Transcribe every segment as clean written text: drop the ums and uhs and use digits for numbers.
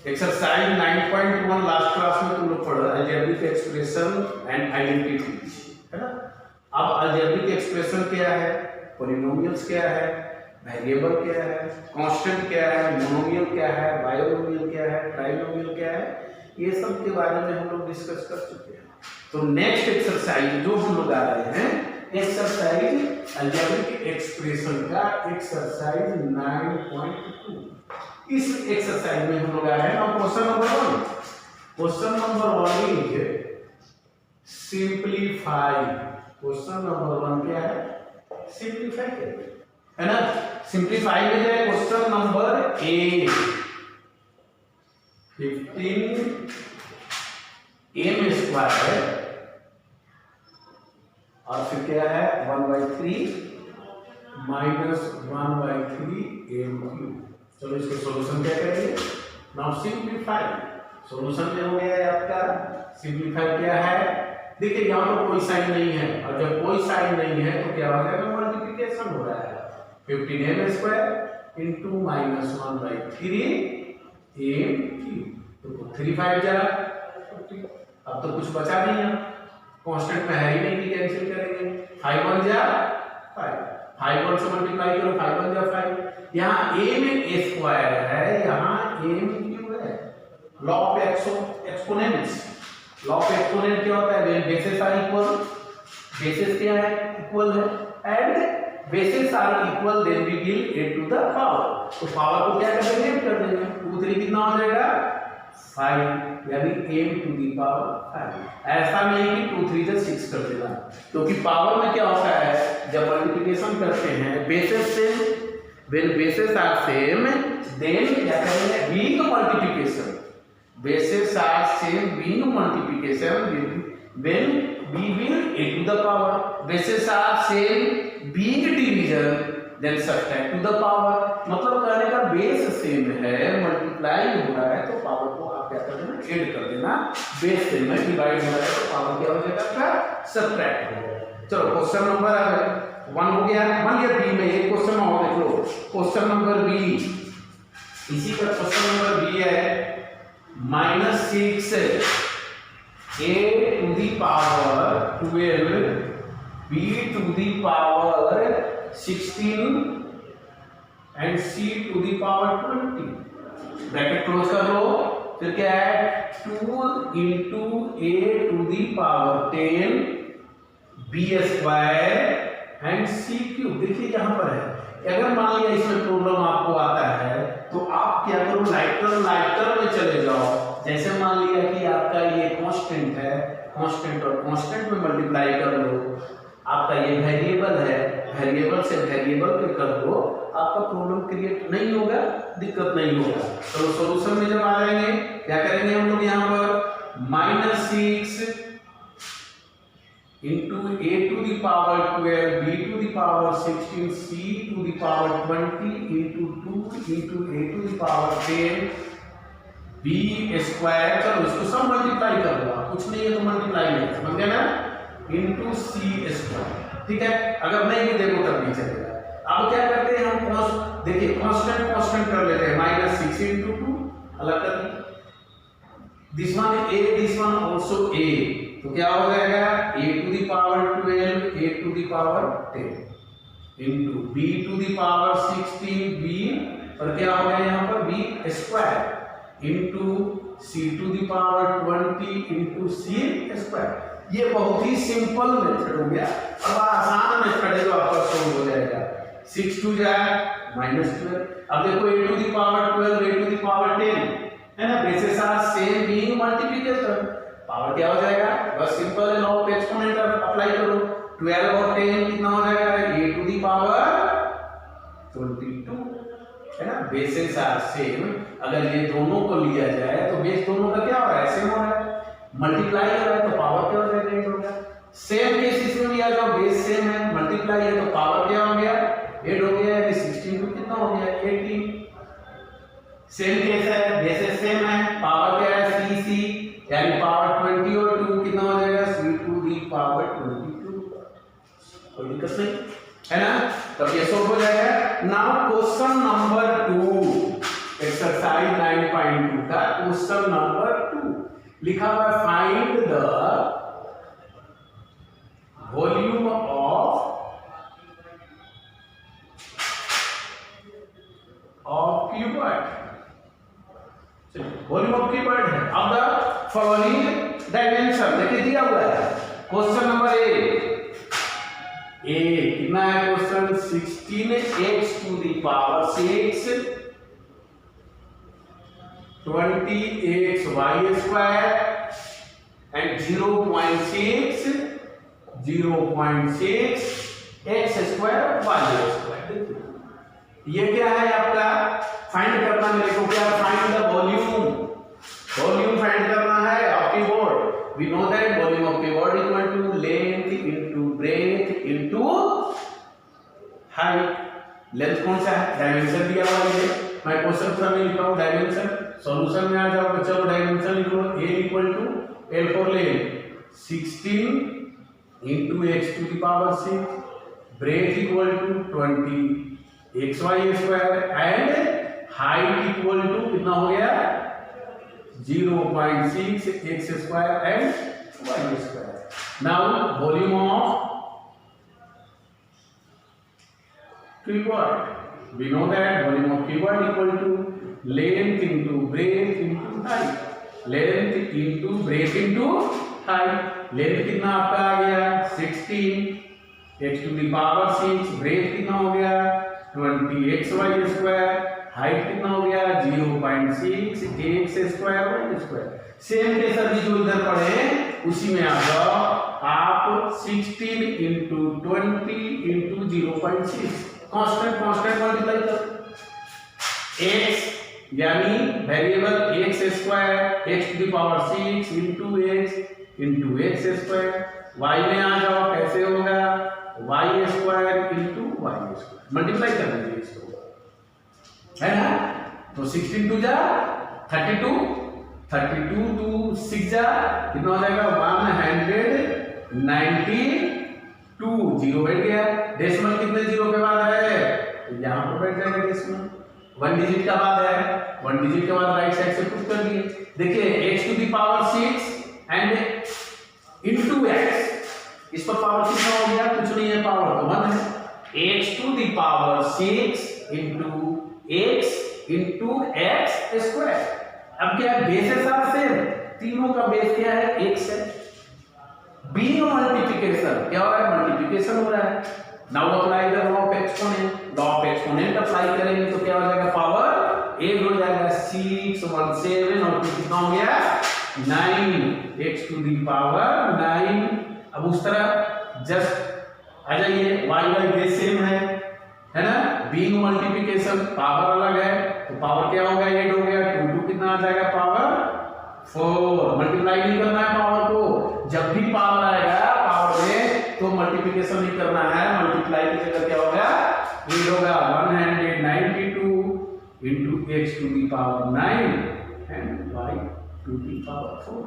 Exercise 9.1 last class में तुम लोग पढ़ा अलजेब्रिक एक्सप्रेशन एंड आइडेंटिटी, है ना। अब अलजेब्रिक एक्सप्रेशन क्या है, पॉलिनोमियल्स क्या है, वेरिएबल क्या है, कांस्टेंट क्या है, मोनोमियल क्या है, बाइनोमियल क्या है, ट्राइनोमियल क्या है, ये सब के बारे में हम लोग डिस्कस कर चुके हैं। तो नेक्स्ट एक्सरसाइज जो हम लोग आ रहे हैं, एक्सरसाइज अलजेब्रिक एक्सप्रेशन का एक्सरसाइज 9.2। इस एक्सरसाइज में हम लोग आ रहे हैं question number 1। Question number 1 is simplify. Question number 1 क्या है, सिंप्लीफाई है ना। सिंप्लीफाई में जाए question number A 15 m square और फिर क्या है 1/3 माइनस 1/3 m क्यूब। चलो इसके सॉल्यूशन क्या करेंगे, नाउ सिंप्लीफाई। सॉल्यूशन में हो गया है आपका सिंप्लीफाई क्या है, देखिए यहाँ पर कोई साइन नहीं है और जब कोई साइन नहीं है तो क्या हो जाएगा, मल्टीप्लिकेशन हो रहा है 15m square into minus 1/3 m cube. तो 3 5 जा, अब तो कुछ बचा नहीं है, कांस्टेंट में है ही नहीं कि कैंसिल करेंगे। 5 1 जा 5, 5 1 से मल्टीप्लाई करो 5 1 जा 5। यहाँ a में a स्क्वायर है, यहाँ a में क्यूब है। Law of exponents, law of exponent क्या होता है, when bases are equal, bases क्या है, इक्वल है, and bases are equal then we will a to the power. तो पावर को क्या कर देंगे, कर देंगे 2 3 कितना हो जाएगा 5, यानी m टू द पावर 5। ऐसा नहीं कि 2 3 से 6 कर देना, क्योंकि पावर में क्या होता है, जब मल्टीप्लिकेशन करते हैं बेसेस से, when bases are same then क्या करेंगे, being multiplication, bases are same being multiplication when we will a to the power, bases are same being division then subtract to the power। मतलब कहने का base same है, multiply हो रहा है तो पावर को आप क्या कर देना, ऐड कर देना। बेस सेम है, डिवाइड हो रहा है तो पावर क्या हो जाएगा, सबट्रैक्ट हो जाएगा। चलो क्वेश्चन नंबर 1 हो गया। मान लिया बी में एक क्वेश्चन और देख लो, क्वेश्चन नंबर बी, इसी का क्वेश्चन नंबर बी है -6 a to the power 12 b to the power 16 and c to the power 20। Bracket close कर लो, फिर क्या है 2 into a to the power 10 b square and C cube. देखिए यहाँ पर है, अगर मान लिया इसमें प्रॉब्लम आपको आता है तो आप क्या करो, लाइटर में चले जाओ। जैसे मान लिया कि आपका ये कांस्टेंट है, कांस्टेंट और कांस्टेंट में मल्टीप्लाई कर लो। आपका ये वेरिएबल है, वेरिएबल से वेरिएबल पे कर दो, आपका प्रॉब्लम क्रिएट नहीं होगा, दिक्कत नहीं होगा। तो सॉल्यूशन में जब आ जाएंगे क्या करेंगे हम लोग, यहाँ पर -6 into a to the power 12 b to the power 16 c to the power 20 into 2 into a to the power 10 b square. चलो इसको सब मल्टीप्लाई कर दो, कुछ नहीं है तो मल्टीप्लाई है, समझ गए ना, into c स्क्वायर। ठीक है, अगर नहीं भी देखो तब भी चलेगा। अब क्या करते हैं हम, देखिए कांस्टेंट कांस्टेंट कर लेते हैं, -6 into 2 अलग कर दिया, this one a this one also a, तो क्या हो जाएगा a to the power 12 a to the power 10 into b to the power 16 b, और क्या हो गया यहाँ पर b square into c to the power 20 into c square. ये बहुत ही सिंपल मेथड हो गया। अब आसान मेथड है जो आपका सॉल्व हो जाएगा। 6 2 जाए -12। अब देखो a to the power 12 a to the power 10 है ना, basis are same being multiplication, power क्या हो जाएगा, बस सिंपल है, लॉ ऑफ एक्सपोनेंट अप्लाई करो। 12 और 10 कितना हो जाएगा, a टू द पावर 22 है ना। बेसिस आर सेम, अगर ये दोनों को लिया जाए तो बेस दोनों का क्या हो रहा है, सेम हो रहा है, मल्टीप्लाई हो रहा है तो पावर क्या हो जाएगा, 8 हो गया। सेम केस इसमें लिया जाओ, बेस सेम है, मल्टीप्लाई है तो पावर क्या हो गया, 8 हो गया, यानी 16 को कितना हो गया 18। सेम केस है, बेसिस सेम है, पावर क्या है c यानी पावर 20 और 2 कितना हो जाएगा, c टू द पावर 22। कोई दिक्कत नहीं है ना, तब ये सॉल्व हो जाएगा। नाउ क्वेश्चन नंबर 2, एक्सरसाइज 9.2 का क्वेश्चन नंबर 2 लिखा हुआ है find the volume of cuboid. Volume of cuboid है। अब द फॉलोइंग डायमेंशन देखिए दिया हुआ है क्वेश्चन नंबर ए कितना है question 16x to the power 6 20x y square and 0.6 x square y square। ये क्या है आपका फाइंड करना, मेरे को क्या फाइंड द वॉल्यूम फाइंड करना है of keyboard. We know that volume of keyboard equal to length into breadth into height. Length कौन सा है, डायमेंशन दिया हुआ है, मैं क्वेश्चन पूरा नहीं लिख रहा हूं, डायमेंशन सॉल्यूशन में आ जाओगे। चलो डायमेंशन लिख लो, a equal to l for length 16 into x to the power 6, breadth equal to 20 xy square and height equal to कितना हो गया 0.6 x square and y square. Now volume of cuboid, we know that volume of cuboid equal to length into breadth into height, length into breadth into height। length कितना आपका आ गया 16 x to the power 6, breadth कितना हो गया 20 xy square, height कितना हो गया 0.6 x square y square. Same के सभी जो इधर पढ़े उसी में आ जाओ आप 16 into 20 into 0.6 कांस्टेंट मल्टीप्लाई करो x यानी variable x square x to the power 6 into x square. y में आ जाओ कैसे होगा y square into y square, multiply कर दीजिए इसको, है ना। तो 16 टू जा 32 टू 6 जा कितना हो जाएगा 192, जीरो बैठ गया। डेसिमल कितने जीरो के बाद है, यहां पर बैठ जाएगा डेसिमल, 1 डिजिट का बाद है, 1 डिजिट के बाद राइट साइड से पुट कर दिए। देखिए x to the power 6 and into x, इस पर पावर कितना हो गया, कुछ नहीं है, पावर तो 1 है। x to the power 6 into x square. अब क्या है, बेसेस आर सेम, तीनों का बेस क्या है x है। बीइंग मल्टीप्लिकेशन क्या हो रहा है, मल्टीप्लिकेशन हो रहा है। Now apply the law of exponent, law of exponent apply करेंगे तो क्या हो जाएगा, पावर 8 हो जाएगा 6 1 7 और कितना हो गया 9 x टू द पावर 9। अब उस तरह जस्ट आ जाइए, y बेस सेम है ना। बीइंग मल्टीप्लिकेशन पावर अलग है तो पावर क्या हो गया 8 हो गया, 2 कितना आ जाएगा पावर 4। मल्टीप्लाई नहीं करना है पावर को, जब भी पावर आएगा पावर में तो मल्टीप्लिकेशन नहीं करना है, मल्टीप्लाई की जगह क्या होगा 8 होगा 192 into x to the power 9 and y to the power 4।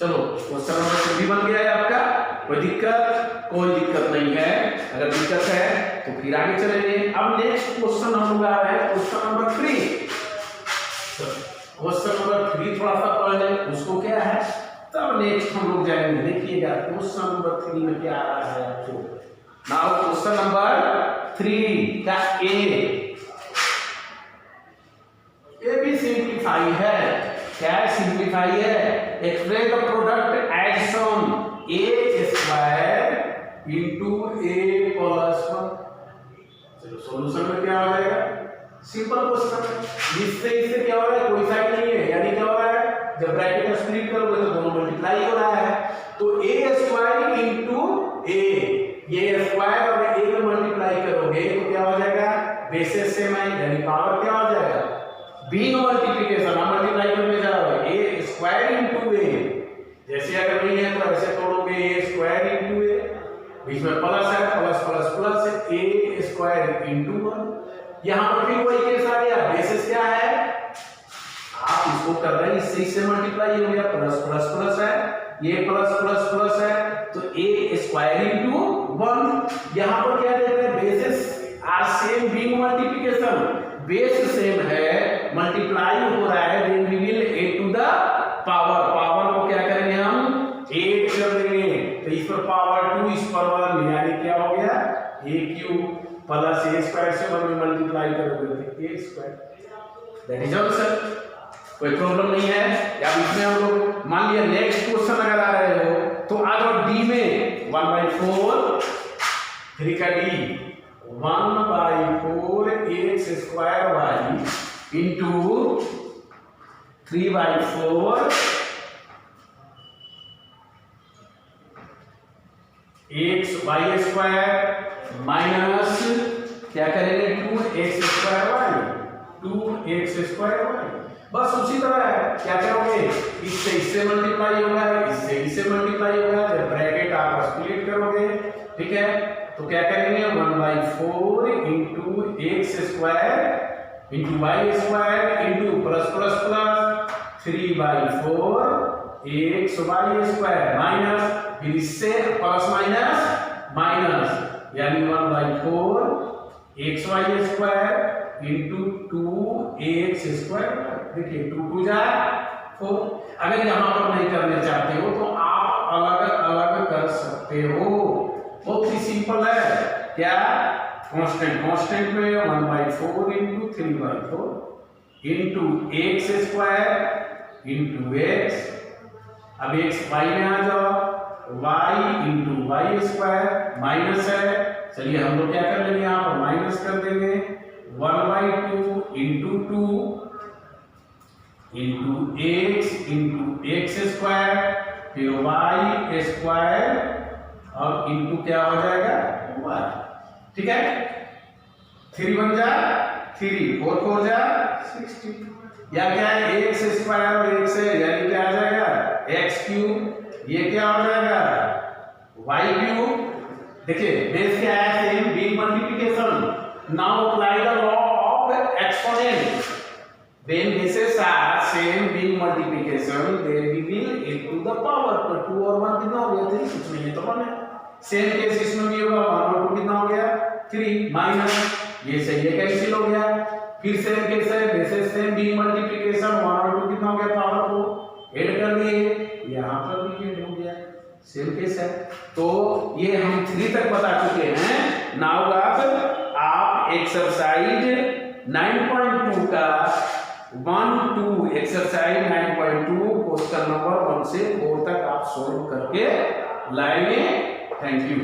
चलो क्वेश्चन नंबर 3 बन गया है आपका। कोई दिक्कत नहीं है, अगर दिक्कत है तो फिर आगे चलेंगे। अब नेक्स्ट क्वेश्चन हम लोग आ रहे हैं क्वेश्चन नंबर 3। क्वेश्चन नंबर 3 थोड़ा सा पढ़ लें उसको क्या है, तब नेक्स्ट हम लोग जाएंगे। देखिएगा क्वेश्चन नंबर 3 में क्या आ रहा है आपको। नाउ क्वेश्चन नंबर 3 का ए भी सिंपलीफाई है। क्या सिंपलीफाई है, express the product as sum a square into a plus 1। चलो सॉल्यूशन में क्या हो जाएगा, सिंपल क्वेश्चन। इससे क्या हो रहा है, कोई साइड नहीं है, यानी क्या हो रहा है जब ब्रैकेट स्प्लिट करोगे तो दोनों मल्टीप्लाई हो रहा है। तो a स्क्वायर इनटू a, ये स्क्वायर और a को मल्टीप्लाई करोगे तो क्या हो जाएगा, बेसिस सेम है यानी पावर क्या हो जाएगा, बीइंग मल्टीप्लिकेशन हम मल्टीप्लाई करने जा रहे हैं a स्क्वायर इनटू a। जैसे अगर नहीं है तो ऐसे तोड़ोगे a स्क्वायर इनटू a, बीच में प्लस है, plus plus plus a square into 1। यहां पर भी वही केस आ गया, बेसिस क्या है, आप इसको कर रहे हैं इससे मल्टीप्लाई हो गया, प्लस प्लस प्लस है, ये प्लस प्लस प्लस है तो a स्क्वायर इनटू 1। यहां पर क्या देख रहे हैं, basis are same being multiplication, base same है मल्टीप्लाई हो रहा है, then we will add to the power, power को क्या करेंगे हम ऐड कर देंगे, तो इस पर पावर 2 इस पर 1 यानी क्या हो गया a cube plus a square से 1 में मल्टीप्लाई करोगे तो a square, that is answer. कोई प्रॉब्लम नहीं है। या इसमें हम लोग मान लिया नेक्स्ट क्वेश्चन अगर आ रहे हो तो आ जाओ डी में 1/4 3 का D 1/4 x square y into 3/4 x y square minus क्या करेंगे 2x square y 2x square y, बस उसी तरह है। क्या करोगे इससे मल्टीप्लाई होगा, इससे मल्टीप्लाई होगा, जब ब्रैकेट आप स्प्लिट करोगे, ठीक है, तो क्या करेंगे 1/4 into X square into Y square into plus plus plus 3/4 X Y square minus फिर इससे प्लस माइनस माइनस यानी 1/4 X Y square into 2x square, देखिए 2 2 जा 4। अगर यहाँ पर नहीं करने चाहते हो तो आप अलग अलग कर सकते हो, बहुत ही सिंपल है। क्या कांस्टेंट, कांस्टेंट में 1/4 into 3/4 into X square into X, अब x y में आ जाओ y into Y square minus है, चलिए हम लोग क्या कर लेंगे यहाँ पर माइनस कर देंगे 1/2 इंटू 2 इंटू एक्स स्क्वायर फिर वाई स्क्वायर और इंटू क्या हो जाएगा y, ठीक है। 3 1 जा 3 4 4 जा 60, या क्या है एक्स स्क्वायर और एक्स है यानी क्या आ जाएगा एक्स क्यूब, ये क्या हो जाएगा वाई क्यूब। देखिए बेस क्या है same big multiplication, now apply the law of exponent, when bases are same being multiplication then we will add to the power, तो 2 और 1 कितना हो गया 3, कुछ नहीं है तो 1 है। सेम केस इसमें भी होगा 1 और 2 कितना हो गया 3 माइनस ये सही है कैंसिल हो गया, फिर सेम केस है बेसेस सेम बिग मल्टीप्लिकेशन 1 और 2 कितना हो गया पावर को ऐड कर दिए, यहाँ पर भी ऐड हो गया सेम केस है। तो ये हम 3 तक बता चुके हैं। नाउ आप एक्सरसाइज 9.2 का 1 2 एक्सरसाइज 9.2 क्वेश्चन नंबर 1 से 4 तक आप सॉल्व करके लाएंगे। Thank you.